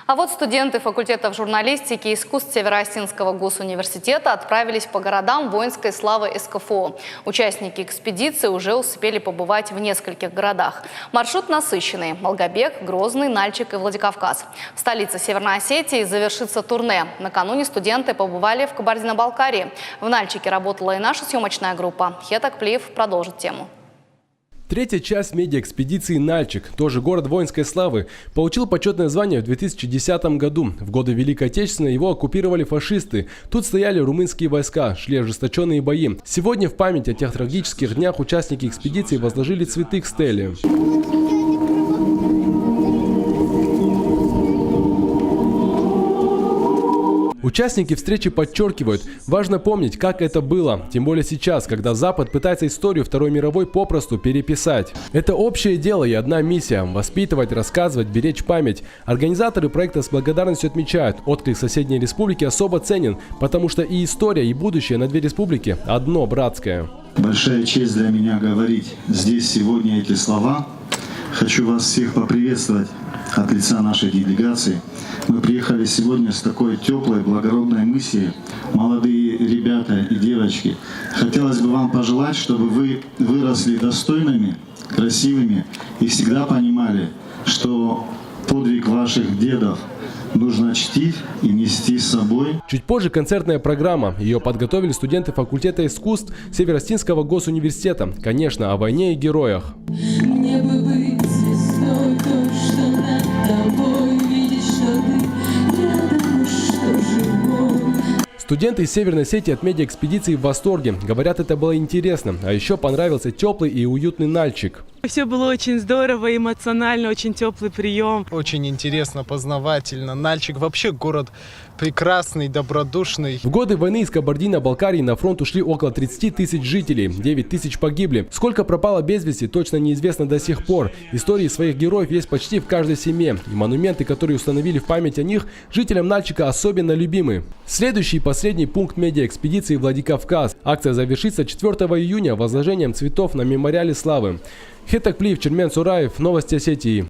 А вот студенты факультетов журналистики и искусств Северо-Осетинского госуниверситета отправились по городам воинской славы СКФО. Участники экспедиции уже успели побывать в нескольких городах. Маршрут насыщенный – Малгобек, Грозный, Нальчик и Владикавказ. В столице Северной Осетии завершится турне. Накануне студенты побывали в Кабардино-Балкарии. В Нальчике работала и наша съемочная группа. Хетак Плиев продолжит тему. Третья часть медиаэкспедиции «Нальчик», тоже город воинской славы, получил почетное звание в 2010 году. В годы Великой Отечественной его оккупировали фашисты. Тут стояли румынские войска, шли ожесточенные бои. Сегодня в память о тех трагических днях участники экспедиции возложили цветы к стеле. Участники встречи подчеркивают, важно помнить, как это было, тем более сейчас, когда Запад пытается историю Второй мировой попросту переписать. Это общее дело и одна миссия – воспитывать, рассказывать, беречь память. Организаторы проекта с благодарностью отмечают, отклик соседней республики особо ценен, потому что и история, и будущее на две республики одно братское. Большая честь для меня говорить здесь сегодня эти слова. Хочу вас всех поприветствовать от лица нашей делегации. Мы приехали сегодня с такой теплой, благородной миссией. Молодые ребята и девочки, хотелось бы вам пожелать, чтобы вы выросли достойными, красивыми и всегда понимали, что подвиг ваших дедов нужно чтить и нести с собой. Чуть позже концертная программа. Ее подготовили студенты факультета искусств Северо-Осетинского госуниверситета. Конечно, о войне и героях. Мне бы быть звездой, то, что над тобой, видеть, что ты рядом, что живой. Студенты из Северной Осетии от медиаэкспедиции в восторге. Говорят, это было интересно. А еще понравился теплый и уютный Нальчик. Все было очень здорово, эмоционально, очень теплый прием. Очень интересно, познавательно. Нальчик вообще город прекрасный, добродушный. В годы войны из Кабардино-Балкарии на фронт ушли около 30 тысяч жителей, 9 тысяч погибли. Сколько пропало без вести, точно неизвестно до сих пор. Истории своих героев есть почти в каждой семье. И монументы, которые установили в память о них, жителям Нальчика особенно любимы. Следующий и последний пункт медиаэкспедиции Владикавказ. Акция завершится 4 июня возложением цветов на мемориале славы. Хетак Плиев, Чермен Сураев, Новости Осетии.